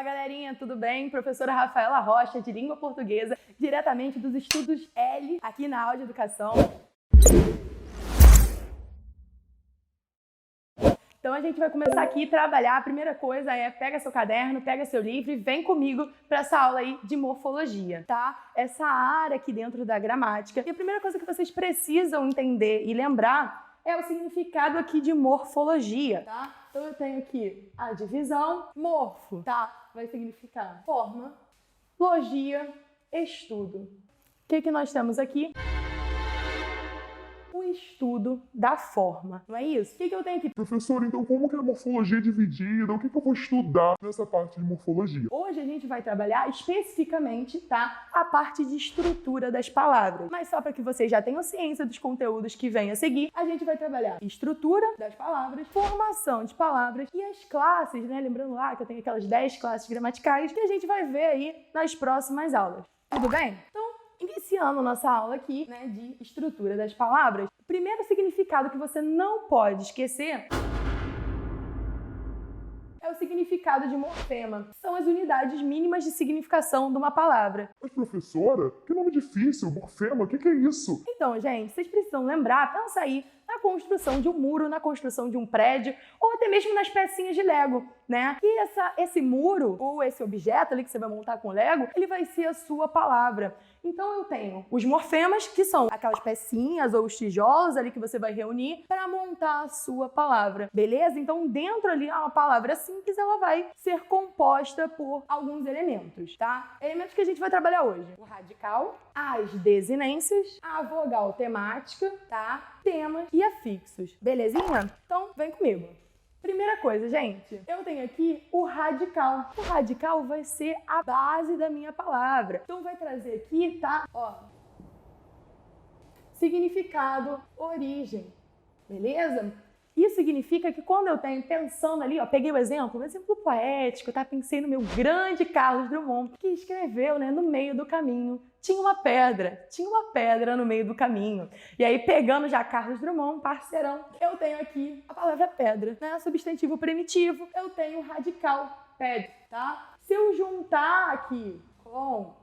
Fala galerinha, tudo bem? Professora Rafaela Rocha, de Língua Portuguesa, diretamente dos Estudos L, aqui na Áudio Educação. Então a gente vai começar aqui a trabalhar. A primeira coisa é pega seu caderno, pega seu livro e vem comigo para essa aula aí de morfologia, tá? Essa área aqui dentro da gramática. E a primeira coisa que vocês precisam entender e lembrar é o significado aqui de morfologia, tá? Então eu tenho aqui a divisão, morfo, tá? Vai significar forma, logia, estudo. O que nós temos aqui? O estudo da forma, não é isso? O que eu tenho aqui? Professor, então como que a morfologia é dividida? O que eu vou estudar nessa parte de morfologia? Hoje a gente vai trabalhar especificamente, tá? A parte de estrutura das palavras. Mas só para que vocês já tenham ciência dos conteúdos que vêm a seguir, a gente vai trabalhar estrutura das palavras, formação de palavras e as classes, né? Lembrando lá que eu tenho aquelas 10 classes gramaticais que a gente vai ver aí nas próximas aulas. Tudo bem? Então, iniciando nossa aula aqui, né, de estrutura das palavras, o primeiro significado que você não pode esquecer é o significado de morfema. São as unidades mínimas de significação de uma palavra. Mas professora, que nome difícil, morfema, o que é isso? Então, gente, vocês precisam lembrar, pensa aí na construção de um muro, na construção de um prédio, ou até mesmo nas pecinhas de Lego, né? E esse muro, ou esse objeto ali que você vai montar com Lego, ele vai ser a sua palavra. Então eu tenho os morfemas, que são aquelas pecinhas ou os tijolos ali que você vai reunir para montar a sua palavra, beleza? Então dentro ali uma palavra simples, ela vai ser composta por alguns elementos, tá? Elementos que a gente vai trabalhar hoje. O radical, as desinências, a vogal temática, tá? Temas e afixos, belezinha? Então vem comigo. Primeira coisa, gente, eu tenho aqui o radical. O radical vai ser a base da minha palavra. Então vai trazer aqui, tá? Ó, significado, origem, beleza? Isso significa que quando eu tenho pensando ali, ó, peguei um exemplo poético, tá? Pensei no meu grande Carlos Drummond, que escreveu, né, no meio do caminho. Tinha uma pedra no meio do caminho. E aí, pegando já Carlos Drummond, parceirão, eu tenho aqui a palavra pedra, né? Substantivo primitivo, eu tenho radical, ped, tá? Se eu juntar aqui com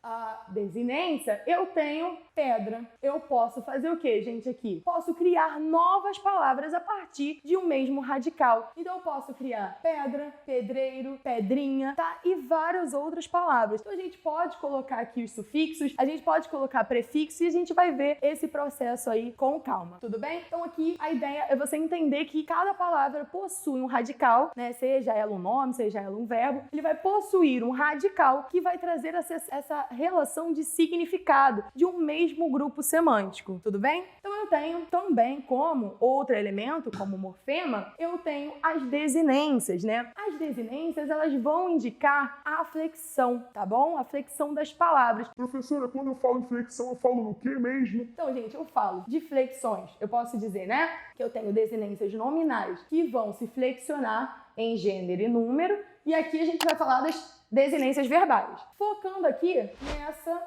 a desinência, eu tenho pedra. Eu posso fazer o que, gente, aqui? Posso criar novas palavras a partir de um mesmo radical. Então, eu posso criar pedra, pedreiro, pedrinha, tá? E várias outras palavras. Então, a gente pode colocar aqui os sufixos, a gente pode colocar prefixos e a gente vai ver esse processo aí com calma. Tudo bem? Então, aqui a ideia é você entender que cada palavra possui um radical, né? Seja ela um nome, seja ela um verbo, ele vai possuir um radical que vai trazer essa relação de significado de um mesmo grupo semântico, tudo bem? Então eu tenho também como outro elemento, como morfema, eu tenho as desinências, né? As desinências, elas vão indicar a flexão, tá bom? A flexão das palavras. Professora, quando eu falo em flexão, eu falo no quê mesmo? Então, gente, eu falo de flexões. Eu posso dizer, né, que eu tenho desinências nominais que vão se flexionar em gênero e número, e aqui a gente vai falar das desinências verbais. Focando aqui nessa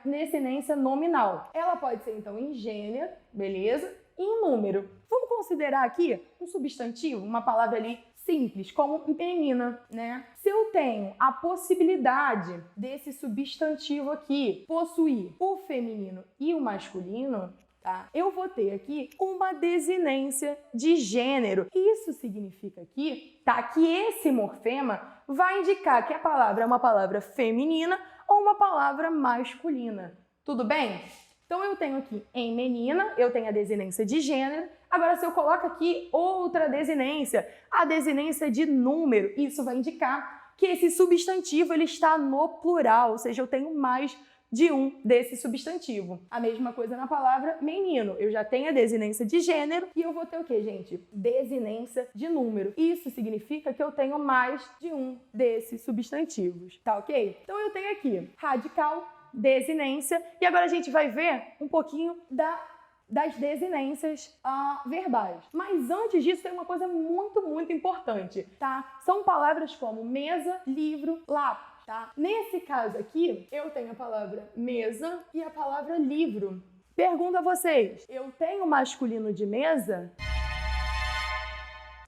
desinência nominal. Ela pode ser, então, em gênero, beleza? E em número. Vamos considerar aqui um substantivo, uma palavra ali simples, como menina, né? Se eu tenho a possibilidade desse substantivo aqui possuir o feminino e o masculino, tá? Eu vou ter aqui uma desinência de gênero. Isso significa aqui, tá, que esse morfema vai indicar que a palavra é uma palavra feminina ou uma palavra masculina. Tudo bem? Então eu tenho aqui em menina, eu tenho a desinência de gênero. Agora, se eu coloco aqui outra desinência, a desinência de número, isso vai indicar que esse substantivo ele está no plural, ou seja, eu tenho mais de um desse substantivo. A mesma coisa na palavra menino. Eu já tenho a desinência de gênero e eu vou ter o quê, gente? Desinência de número. Isso significa que eu tenho mais de um desses substantivos, tá ok? Então eu tenho aqui radical, desinência, e agora a gente vai ver um pouquinho das desinências verbais. Mas antes disso tem uma coisa muito importante, tá? São palavras como mesa, livro, lápis. Tá? Nesse caso aqui, eu tenho a palavra mesa e a palavra livro. Pergunto a vocês, eu tenho masculino de mesa?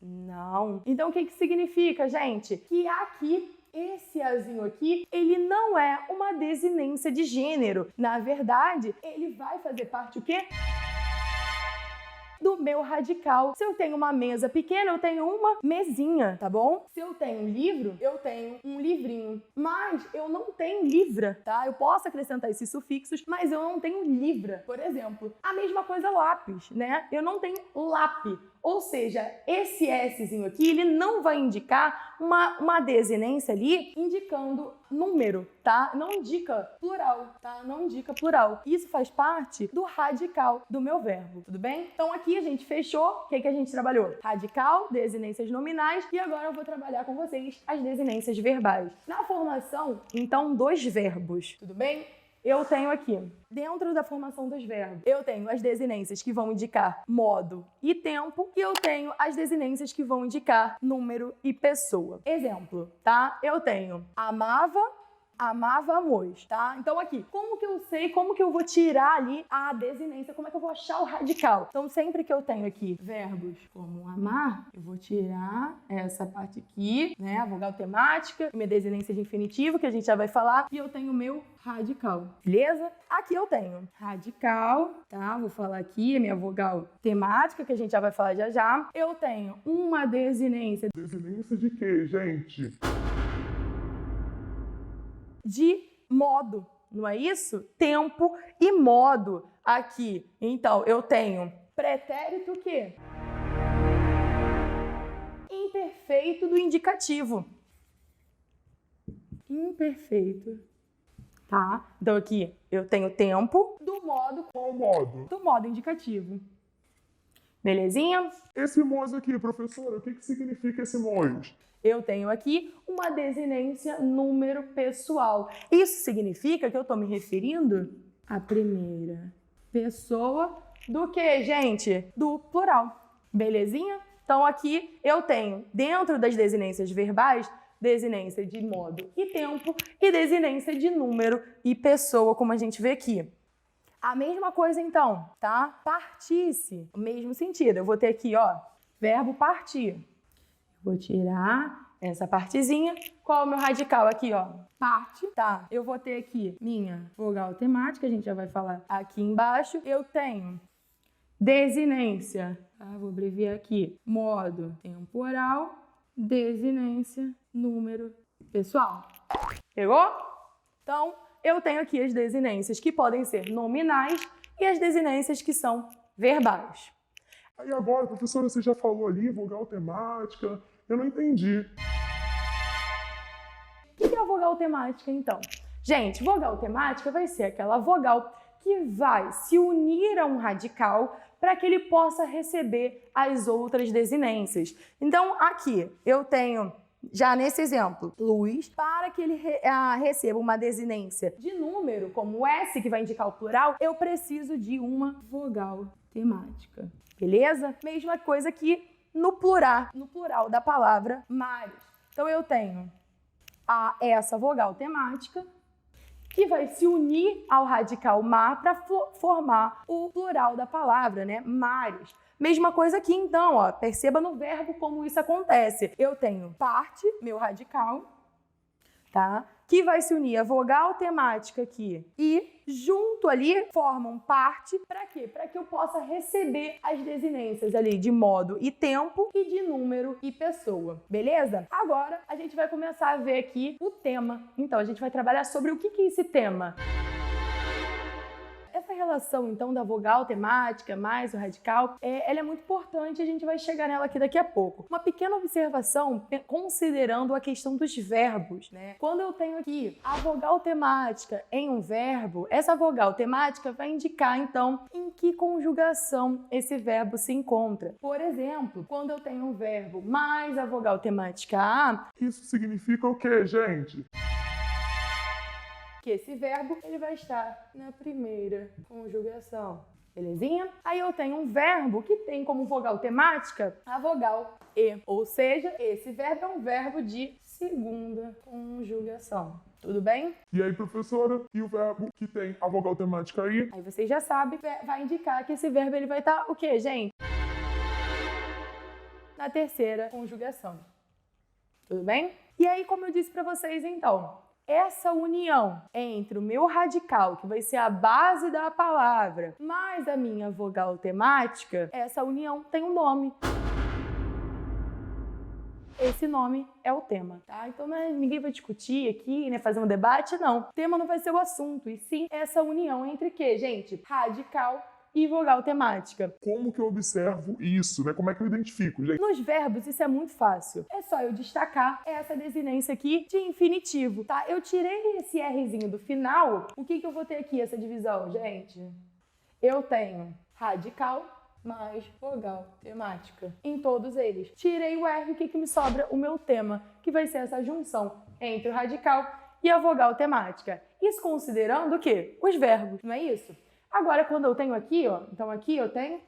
Não. Então, o que significa, gente? Que aqui, esse azinho aqui, ele não é uma desinência de gênero. Na verdade, ele vai fazer parte o quê? Do meu radical. Se eu tenho uma mesa pequena, eu tenho uma mesinha, tá bom? Se eu tenho um livro, eu tenho um livrinho. Mas eu não tenho livra, tá? Eu posso acrescentar esses sufixos, mas eu não tenho livra. Por exemplo, a mesma coisa lápis, né? Eu não tenho lápis. Ou seja, esse Szinho aqui, ele não vai indicar uma desinência ali indicando número, tá? Não indica plural, tá? Não indica plural. Isso faz parte do radical do meu verbo, tudo bem? Então aqui a gente fechou. O que a gente trabalhou? Radical, desinências nominais, e agora eu vou trabalhar com vocês as desinências verbais. Na formação, então, dos verbos, tudo bem? Eu tenho aqui, dentro da formação dos verbos, eu tenho as desinências que vão indicar modo e tempo, e eu tenho as desinências que vão indicar número e pessoa. Exemplo, tá? Eu tenho amava, amávamos, tá? Então aqui, como que eu sei, como que eu vou tirar ali a desinência, como é que eu vou achar o radical? Então sempre que eu tenho aqui verbos como amar, eu vou tirar essa parte aqui, né? A vogal temática, minha desinência de infinitivo, que a gente já vai falar, e eu tenho o meu radical, beleza? Aqui eu tenho radical, tá? Vou falar aqui a minha vogal temática, que a gente já vai falar já já. Eu tenho uma desinência. Desinência de quê, gente? De modo, não é isso? Tempo e modo aqui. Então, eu tenho pretérito o quê? Imperfeito do indicativo. Imperfeito. Tá? Então, aqui eu tenho tempo do modo... Qual modo? Do modo indicativo. Belezinha? Esse mos aqui, professora, o que significa esse mos? Eu tenho aqui uma desinência número pessoal. Isso significa que eu estou me referindo à primeira pessoa do que, gente? Do plural. Belezinha? Então, aqui eu tenho, dentro das desinências verbais, desinência de modo e tempo e desinência de número e pessoa, como a gente vê aqui. A mesma coisa, então, tá? Partisse, o mesmo sentido. Eu vou ter aqui, ó, verbo partir. Vou tirar essa partezinha. Qual é o meu radical aqui, ó? Parte, tá? Eu vou ter aqui minha vogal temática, a gente já vai falar aqui embaixo. Eu tenho desinência, tá? Vou abreviar aqui. Modo temporal, desinência, número, pessoal. Pegou? Então, eu tenho aqui as desinências que podem ser nominais e as desinências que são verbais. Aí agora, professora, você já falou ali, vogal temática, eu não entendi. O que é a vogal temática, então? Gente, vogal temática vai ser aquela vogal que vai se unir a um radical para que ele possa receber as outras desinências. Então, aqui eu tenho, já nesse exemplo, luz, para que ele receba uma desinência de número, como o S, que vai indicar o plural, eu preciso de uma vogal temática. Beleza? Mesma coisa que no plural da palavra mares. Então, eu tenho essa vogal temática que vai se unir ao radical mar para formar o plural da palavra, né? Mares. Mesma coisa aqui, então, ó. Perceba no verbo como isso acontece. Eu tenho parte, meu radical, tá? Que vai se unir a vogal temática aqui e junto ali formam parte para quê? Para que eu possa receber as desinências ali de modo e tempo e de número e pessoa, beleza? Agora a gente vai começar a ver aqui o tema. Então a gente vai trabalhar sobre o que é esse tema. Essa relação, então, da vogal temática mais o radical, ela é muito importante e a gente vai chegar nela aqui daqui a pouco. Uma pequena observação, considerando a questão dos verbos, né? Quando eu tenho aqui a vogal temática em um verbo, essa vogal temática vai indicar, então, em que conjugação esse verbo se encontra. Por exemplo, quando eu tenho um verbo mais a vogal temática A... Isso significa o quê, gente? Que esse verbo ele vai estar na primeira conjugação. Belezinha? Aí eu tenho um verbo que tem como vogal temática a vogal E. Ou seja, esse verbo é um verbo de segunda conjugação. Tudo bem? E aí, professora, e o verbo que tem a vogal temática aí? Aí vocês já sabem, vai indicar que esse verbo ele vai estar o quê, gente? na terceira conjugação. Tudo bem? E aí, como eu disse para vocês, então, essa união entre o meu radical, que vai ser a base da palavra, mais a minha vogal temática, essa união tem um nome. Esse nome é o tema, tá? Então ninguém vai discutir aqui, né, fazer um debate, não. O tema não vai ser o assunto, e sim essa união entre o quê, gente? Radical e vogal temática. Como que eu observo isso, né? Como é que eu identifico, gente? Nos verbos, isso é muito fácil. É só eu destacar essa desinência aqui de infinitivo, tá? Eu tirei esse Rzinho do final. O que eu vou ter aqui, essa divisão, gente? Eu tenho radical mais vogal temática em todos eles. Tirei o R, o que me sobra? O meu tema, que vai ser essa junção entre o radical e a vogal temática. Isso considerando o quê? Os verbos, não é isso? Agora, quando eu tenho aqui, ó, então aqui eu tenho...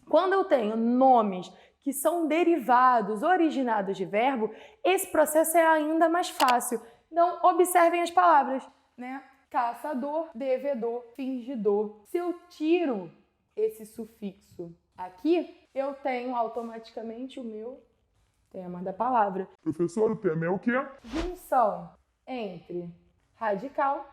Quando eu tenho nomes que são derivados, originados de verbo, esse processo é ainda mais fácil. Então, observem as palavras, né? Caçador, devedor, fingidor. Se eu tiro esse sufixo aqui, eu tenho automaticamente o meu tema da palavra. Professor, o tema é o quê? Junção entre radical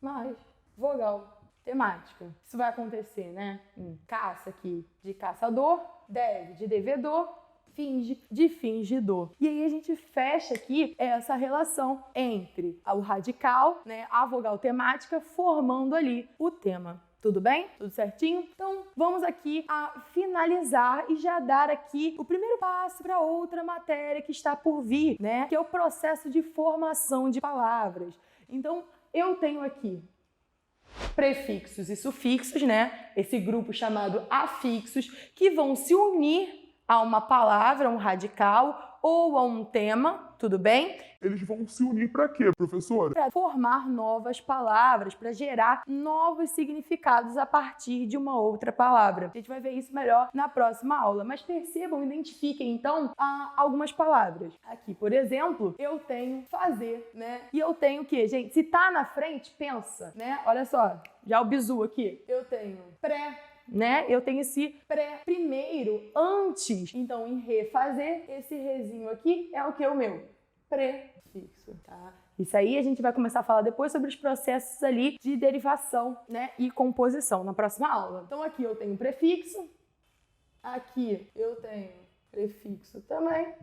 mais vogal temática. Isso vai acontecer, né? Caça aqui de caçador, deve de devedor, finge de fingidor. E aí a gente fecha aqui essa relação entre o radical, né, a vogal temática, formando ali o tema. Tudo bem? Tudo certinho? Então, vamos aqui a finalizar e já dar aqui o primeiro passo para outra matéria que está por vir, né? Que é o processo de formação de palavras. Então, eu tenho aqui prefixos e sufixos, né? Esse grupo chamado afixos, que vão se unir a uma palavra, um radical ou a um tema, tudo bem? Eles vão se unir para quê, professora? Para formar novas palavras, para gerar novos significados a partir de uma outra palavra. A gente vai ver isso melhor na próxima aula, mas percebam, identifiquem então algumas palavras. Aqui, por exemplo, eu tenho fazer, né? E eu tenho o quê, gente? Se tá na frente, pensa, né? Olha só, já o bizu aqui. Eu tenho pré, né? Eu tenho esse pré primeiro, antes. Então, em refazer, esse rezinho aqui é o que? O meu prefixo, tá? Isso aí a gente vai começar a falar depois sobre os processos ali de derivação, né? E composição na próxima aula. Então, aqui eu tenho prefixo. Aqui eu tenho prefixo também.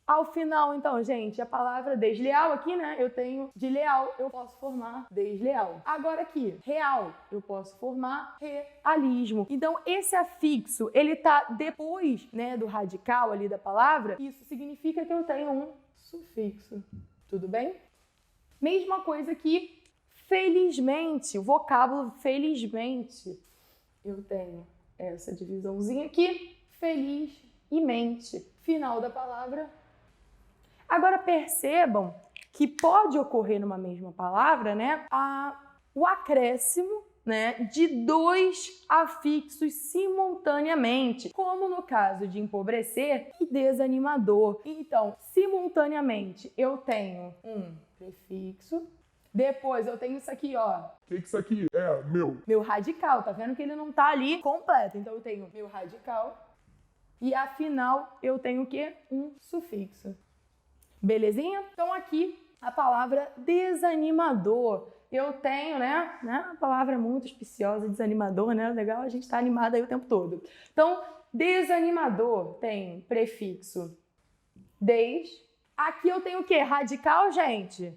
Ao final, então, gente, a palavra desleal aqui, né? Eu tenho de leal, eu posso formar desleal. Agora aqui, real, eu posso formar realismo. Então, esse afixo, ele tá depois, né, do radical ali da palavra. Isso significa que eu tenho um sufixo. Tudo bem? Mesma coisa que felizmente, o vocábulo felizmente. Eu tenho essa divisãozinha aqui, feliz e mente. Final da palavra. Agora percebam que pode ocorrer numa mesma palavra, né, o acréscimo, né, de dois afixos simultaneamente, como no caso de empobrecer e desanimador. Então, simultaneamente, eu tenho um prefixo, depois eu tenho isso aqui, ó. O que isso aqui é? Meu radical, tá vendo que ele não tá ali completo. Então, eu tenho meu radical e, afinal, eu tenho o quê? Um sufixo. Belezinha? Então, aqui, a palavra desanimador. Eu tenho, né? A palavra é muito auspiciosa, desanimador, né? Legal, a gente tá animado aí o tempo todo. Então, desanimador tem prefixo des. Aqui eu tenho o quê? Radical, gente?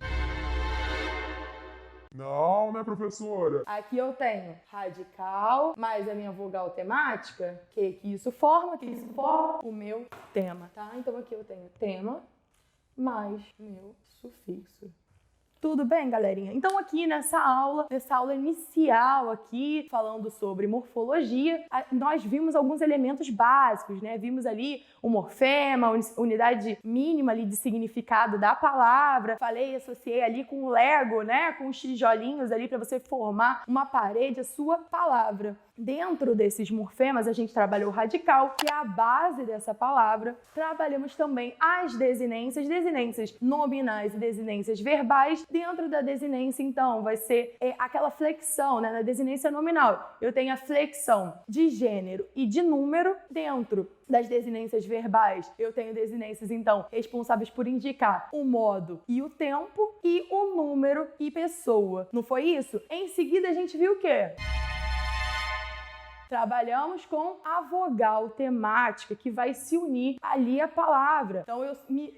Não, né, professora? Aqui eu tenho radical, mais a minha vogal temática. Que isso forma? Que isso forma? O meu tema, tá? Então, aqui eu tenho tema mais meu sufixo. Tudo bem, galerinha? Então aqui nessa aula inicial aqui, falando sobre morfologia, nós vimos alguns elementos básicos, né? Vimos ali o morfema, unidade mínima ali de significado da palavra. Falei, associei ali com o Lego, né? Com os tijolinhos ali para você formar uma parede, a sua palavra. Dentro desses morfemas, a gente trabalhou o radical, que é a base dessa palavra. Trabalhamos também as desinências nominais e desinências verbais. Dentro da desinência, então, vai ser aquela flexão, né? Na desinência nominal, eu tenho a flexão de gênero e de número. Dentro das desinências verbais, eu tenho desinências, então, responsáveis por indicar o modo e o tempo, e o número e pessoa. Não foi isso? Em seguida, a gente viu o quê? Trabalhamos com a vogal temática, que vai se unir ali à palavra. Então,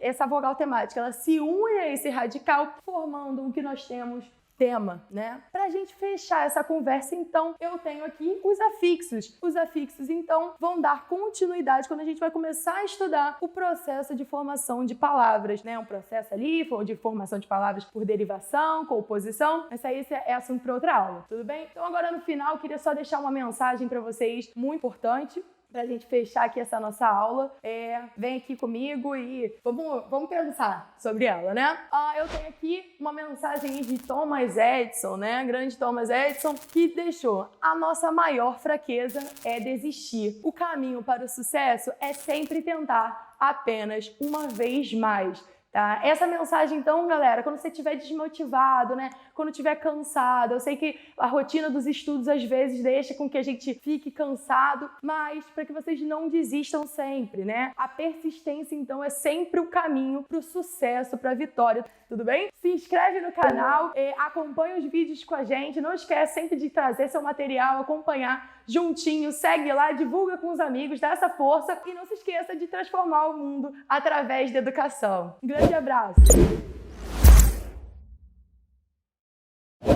essa vogal temática, ela se une a esse radical, formando o que nós temos tema, né? Pra gente fechar essa conversa, então, eu tenho aqui os afixos. Os afixos, então, vão dar continuidade quando a gente vai começar a estudar o processo de formação de palavras, né? Um processo ali de formação de palavras por derivação, composição. Esse é assunto para outra aula, tudo bem? Então, agora no final, eu queria só deixar uma mensagem para vocês muito importante, pra gente fechar aqui essa nossa aula. Vem aqui comigo e vamos pensar sobre ela, né? Eu tenho aqui uma mensagem de Thomas Edison, né? Grande Thomas Edison, que deixou: a nossa maior fraqueza é desistir. O caminho para o sucesso é sempre tentar apenas uma vez mais. Tá? Essa mensagem, então, galera, quando você estiver desmotivado, né? Quando estiver cansado, eu sei que a rotina dos estudos às vezes deixa com que a gente fique cansado, mas para que vocês não desistam sempre, né? A persistência, então, é sempre o caminho para o sucesso, para a vitória, tudo bem? Se inscreve no canal, acompanha os vídeos com a gente, não esquece sempre de trazer seu material, acompanhar juntinho, segue lá, divulga com os amigos, dá essa força e não se esqueça de transformar o mundo através da educação. Um grande abraço!